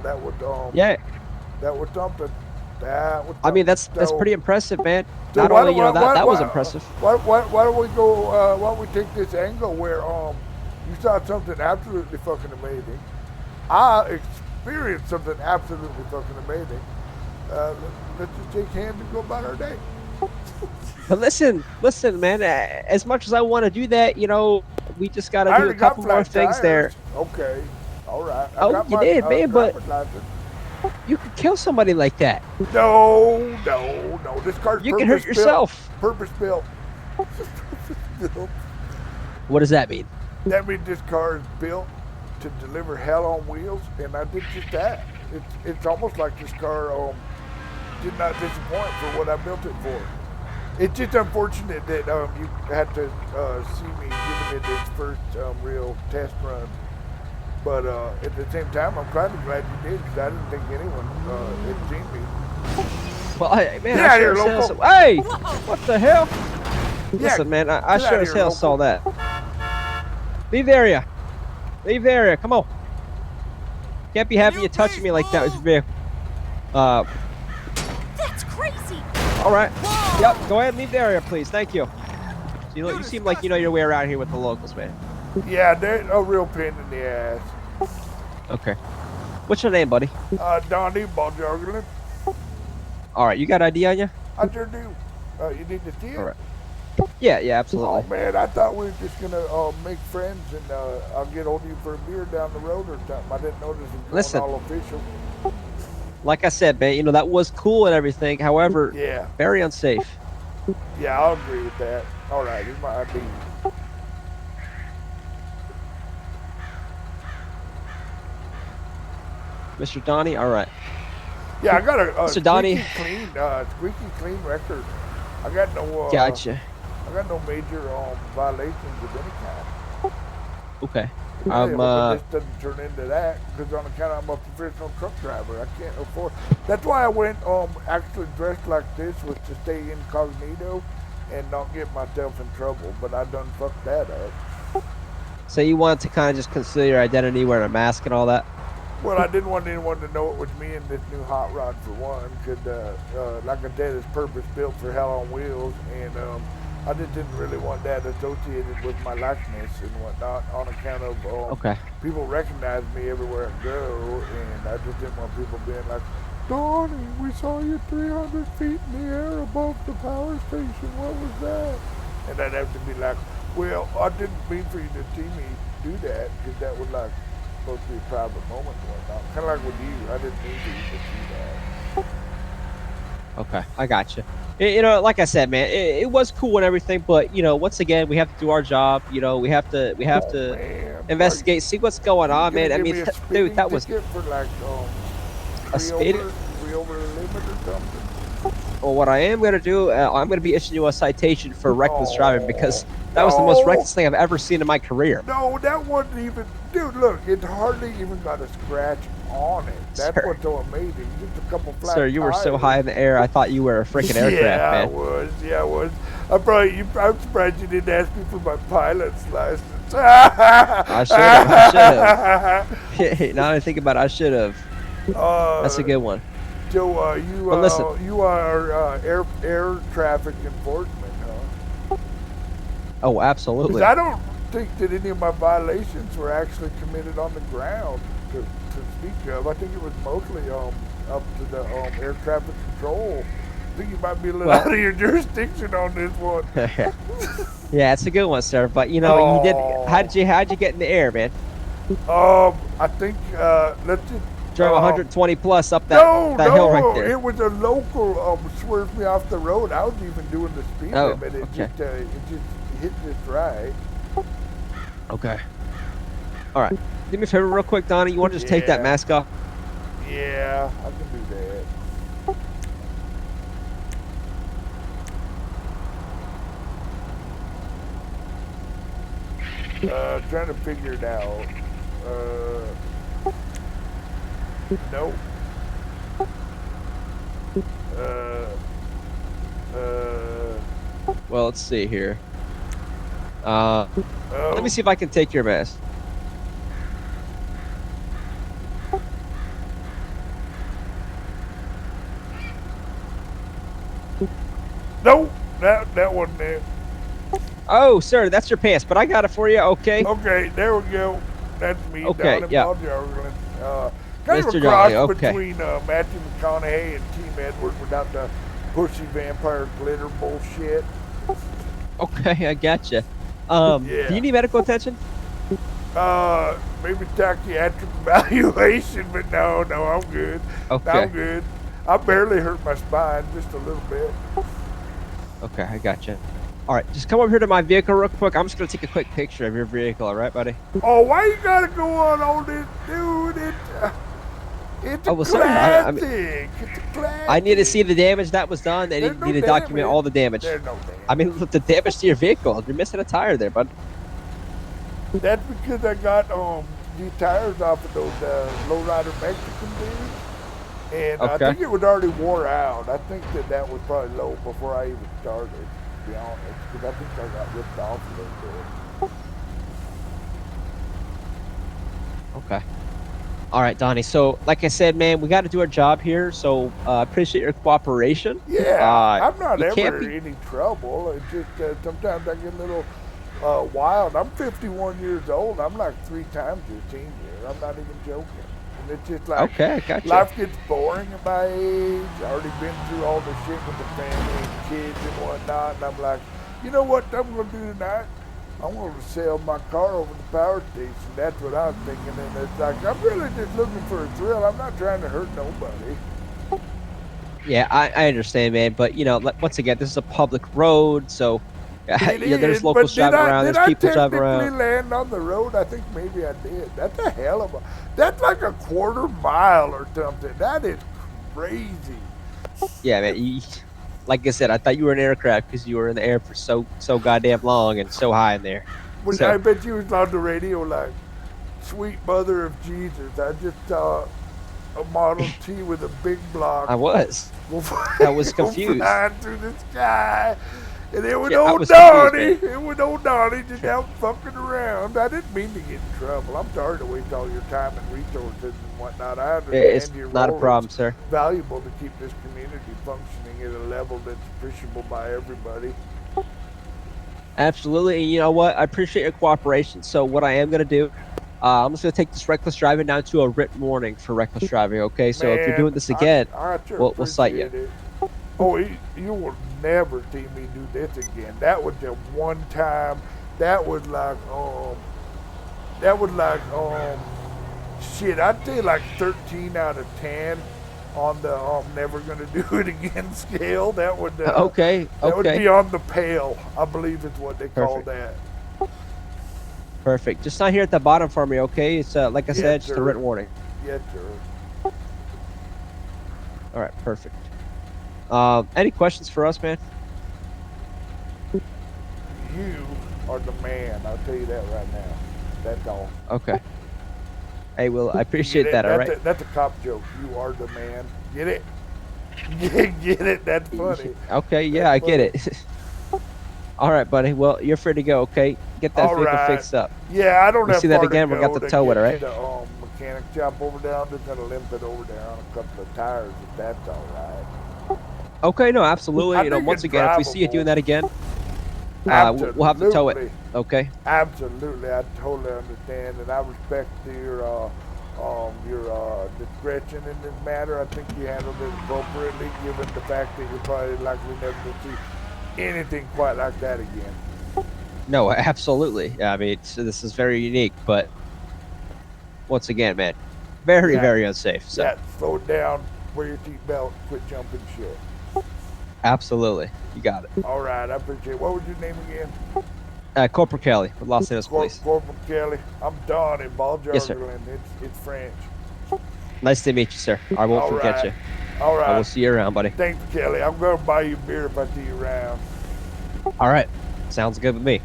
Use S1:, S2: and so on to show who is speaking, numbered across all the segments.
S1: That would
S2: Yeah.
S1: that was something. That was
S2: I mean,
S1: something.
S2: that's pretty impressive, man.
S1: So
S2: Not only, that was impressive.
S1: why don't we go? Why don't we take this angle where you saw something absolutely fucking amazing. I experienced something absolutely fucking amazing. Uh, let's just shake hands and go about our day.
S2: But listen, man. As much as I want to do that, we just got to
S1: I
S2: do a
S1: already got
S2: couple more
S1: flat
S2: things
S1: tires.
S2: there.
S1: Okay, all right. I
S2: Oh,
S1: got
S2: you
S1: my
S2: did, man. But
S1: driver's license.
S2: you could kill somebody like that.
S1: No, no, no. This car's
S2: You can hurt yourself.
S1: Purpose built.
S2: What does that mean?
S1: That means this car is built to deliver hell on wheels, and I did just that. It's almost like this car did not disappoint for what I built it for. It's just unfortunate that you had to see me giving it its first real test run. But at the same time, I'm kind of glad you did because I didn't think anyone had seen me.
S2: Well, man,
S1: Get
S2: I
S1: out of
S2: sure
S1: here,
S2: as hell
S1: local!
S2: saw. Hey, what the hell?
S1: Yeah,
S2: Listen, man, I
S1: get out
S2: sure
S1: of
S2: as
S1: here,
S2: hell
S1: local.
S2: saw that. Leave the area. Leave the area. Come on. Can't be having you touching me like that with your vehicle.
S3: That's crazy.
S2: All right. Yep. Go ahead and leave the area, please. Thank you. You seem like you know your way around here with the locals, man.
S1: Yeah, they're a real pain in the ass.
S2: Okay. What's your name, buddy?
S1: Donnie, ball juggling.
S2: All right. You got ID on you?
S1: I sure do. You need to see it?
S2: All right. Yeah, absolutely.
S1: Oh man, I thought we were just gonna make friends and I'll get hold of you for a beer down the road or something. I didn't know this was
S2: Listen.
S1: all official.
S2: Like I said, man, that was cool and everything. However,
S1: Yeah.
S2: very unsafe.
S1: Yeah, I'll agree with that. All right, here's my ID.
S2: Mr. Donnie, all right.
S1: Yeah, I got a
S2: Mr. Donnie.
S1: squeaky clean record. I got no
S2: Gotcha.
S1: I got no major violations of any kind.
S2: Okay.
S1: I hope this doesn't turn into that because on account I'm a professional truck driver, I can't afford. That's why I went actually dressed like this was to stay incognito and not get myself in trouble. But I done fucked that up.
S2: So you wanted to kind of just conceal your identity, wearing a mask and all that?
S1: Well, I didn't want anyone to know it was me in this new hot rod for one, because like I said, it's purpose built for hell on wheels, and I just didn't really want that associated with my likeness and whatnot on account of
S2: Okay.
S1: people recognize me everywhere I go, and I just didn't want people being like, Donnie, we saw you 300 feet in the air above the power station. What was that? And I'd have to be like, well, I didn't mean for you to see me do that, because that was like supposed to be a private moment and whatnot. Kind of like with you, I didn't mean for you to see that.
S2: Okay, I got you. Like I said, man, it was cool and everything, but once again, we have to do our job. We have to
S1: Man,
S2: investigate, see what's going
S1: you
S2: on,
S1: gonna
S2: man. I
S1: give
S2: mean,
S1: me a
S2: dude,
S1: speeding
S2: that was
S1: ticket for like
S2: a speed.
S1: three over the limit or something?
S2: Well, what I am gonna do, I'm gonna be issuing you a citation for reckless driving because that was the most
S1: No.
S2: reckless thing I've ever seen in my career.
S1: No, that wasn't even. Dude, look, it hardly even got a scratch on it. That's
S2: Sir.
S1: what's so amazing. Just a couple flat
S2: Sir, you were so
S1: tires.
S2: high in the air, I thought you were a freaking aircraft,
S1: Yeah, I
S2: man.
S1: was. Yeah, I was. I'm surprised you didn't ask me for my pilot's license.
S2: I should have. Now that I think about it, I should have. That's a good one.
S1: So
S2: But listen,
S1: you are air traffic enforcement, huh?
S2: oh, absolutely.
S1: Because I don't think that any of my violations were actually committed on the ground to speak of. I think it was mostly up to the air traffic control. I think you might be a little out of your jurisdiction on this one.
S2: Yeah, it's a good one, sir. But you did. How'd you get in the air, man?
S1: I think let's just.
S2: Drove 120 plus up that hill right there.
S1: It was a local swerved me off the road. I was even doing the speed limit. It just hit just right.
S2: Okay. All right. Do me a favor, real quick, Donnie. You want to just take that mask off?
S1: Yeah, I can do that. Trying to figure it out. Nope.
S2: Well, let's see here. Let me see if I can take your mask.
S1: Nope, that wasn't it.
S2: Oh, sir, that's your pants, but I got it for you. Okay.
S1: Okay, there we go. That's me,
S2: Okay.
S1: Donnie
S2: Yeah,
S1: Balljarglin. Kind of a
S2: Mr.
S1: cross
S2: Donnie. Okay.
S1: between Matthew McConaughey and Team Edward without the pushy vampire glitter bullshit.
S2: Okay, I gotcha. Do
S1: Yeah.
S2: you need medical attention?
S1: Maybe psychiatric evaluation, but no, I'm good. I'm
S2: Okay.
S1: good. I barely hurt my spine, just a little bit.
S2: Okay, I gotcha. All right, just come over here to my vehicle real quick. I'm just gonna take a quick picture of your vehicle. All right, buddy?
S1: Oh, why you gotta go on all this, dude? It's a
S2: Oh well, sir. I mean,
S1: classic. It's a
S2: I need to see
S1: classic.
S2: the damage that was done, and
S1: There's
S2: you
S1: no
S2: need to document
S1: damage.
S2: all the damage.
S1: There's no
S2: I
S1: damage.
S2: mean, look, the damage to your vehicle. You're missing a tire there, bud.
S1: That's because I got these tires off of those lowrider Mexican dudes, and I
S2: Okay.
S1: think it was already wore out. I think that was probably low before I even started, to be honest, because I think I got ripped off a little bit.
S2: Okay. All right, Donnie. So, like I said, man, we got to do our job here. So, appreciate your cooperation.
S1: Yeah, I'm not
S2: You can't
S1: ever
S2: be.
S1: in any trouble. It's just sometimes I get a little wild. I'm 51 years old. I'm like 3 times your senior. I'm not even joking. And it's just like
S2: Okay, I gotcha.
S1: life gets boring at my age. I already been through all the shit with the family and kids and whatnot. And I'm like, you know what I'm going to do tonight? I'm going to sell my car over the power station. That's what I'm thinking. And it's like, I'm really just looking for a thrill. I'm not trying to hurt nobody.
S2: Yeah, I understand, man. But once again, this is a public road, so
S1: It
S2: there's
S1: is,
S2: locals
S1: but
S2: driving around.
S1: did
S2: There's
S1: I
S2: people driving
S1: technically
S2: around.
S1: land on the road? I think maybe I did. That's a hell of a. That's like a quarter mile or something. That is crazy.
S2: Yeah, man. Like I said, I thought you were an aircraft because you were in the air for so goddamn long and so high in there.
S1: When
S2: So
S1: I bet you was on the radio like, "Sweet Mother of Jesus." I just saw a Model T with a big block.
S2: I was
S1: go
S2: confused.
S1: flying through the sky. And it was
S2: Yeah, I
S1: old
S2: was
S1: Donnie.
S2: confused, man.
S1: It was old Donnie just out fucking around. I didn't mean to get in trouble. I'm sorry to waste all your time and resources and whatnot. I
S2: It's
S1: understand your
S2: not a
S1: role
S2: problem,
S1: is
S2: sir.
S1: valuable to keep this community functioning at a level that's appreciable by everybody.
S2: Absolutely. And you know what? I appreciate your cooperation. So what I am gonna do, I'm just gonna take this reckless driving down to a written warning for reckless driving. Okay. So if you're
S1: Man,
S2: doing this again,
S1: I sure
S2: we'll cite you.
S1: appreciate it. Oh, you will never see me do this again. That was just one time. That was like, shit. I'd say like 13 out of 10 on the never gonna do it again scale. That would
S2: Okay.
S1: that would
S2: Okay.
S1: be on the pale. I believe is what they call
S2: Perfect.
S1: that.
S2: Perfect. Just sign here at the bottom for me. Okay. It's like I
S1: Yes,
S2: said, just a
S1: sir.
S2: written warning.
S1: Yes, sir.
S2: All right. Perfect. Any questions for us, man?
S1: You are the man. I'll tell you that right now. That's all.
S2: Okay. Hey, Will, I
S1: You
S2: appreciate
S1: get it?
S2: that. All right.
S1: That's a cop joke. You are the man. Get it? Get it? That's funny.
S2: Okay. Yeah,
S1: That's
S2: I get
S1: funny.
S2: it. All right, buddy. Well, you're free to go. Okay. Get that
S1: All
S2: vehicle
S1: right.
S2: fixed up.
S1: Yeah, I don't
S2: We
S1: have
S2: see that
S1: far
S2: again,
S1: to
S2: we
S1: go
S2: got the
S1: to
S2: tow it,
S1: get
S2: all right?
S1: to the mechanic shop over there. I'm just gonna limp it over there on a couple of tires if that's all right.
S2: Okay. No, absolutely.
S1: I think
S2: Once
S1: it's
S2: again, if we see you
S1: drivable.
S2: doing that again, we'll have to tow it.
S1: Absolutely.
S2: Okay.
S1: Absolutely, I totally understand, and I respect your discretion in this matter. I think you handled it appropriately, given the fact that you're probably likely never to see anything quite like that again.
S2: No, absolutely. I mean, this is very unique, but once again, man, very,
S1: Yeah.
S2: very unsafe. So,
S1: Yeah, slow it down, wear your seatbelt, quit jumping shit.
S2: absolutely, you got it.
S1: All right, I appreciate it. What was your name again?
S2: Corporal Kelly with Los Angeles Police.
S1: Corporal Kelly. I'm Donnie Balljarglin.
S2: Yes, sir.
S1: It's French.
S2: Nice to meet you, sir. I won't
S1: All
S2: forget
S1: right.
S2: you.
S1: All
S2: I will
S1: right.
S2: see you around, buddy.
S1: Thanks, Kelly. I'm going to buy you beer if I see you around.
S2: All right, sounds good with me.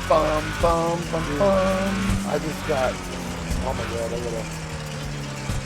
S1: Bum, bum, bum, bum. I just got, oh my God, I gotta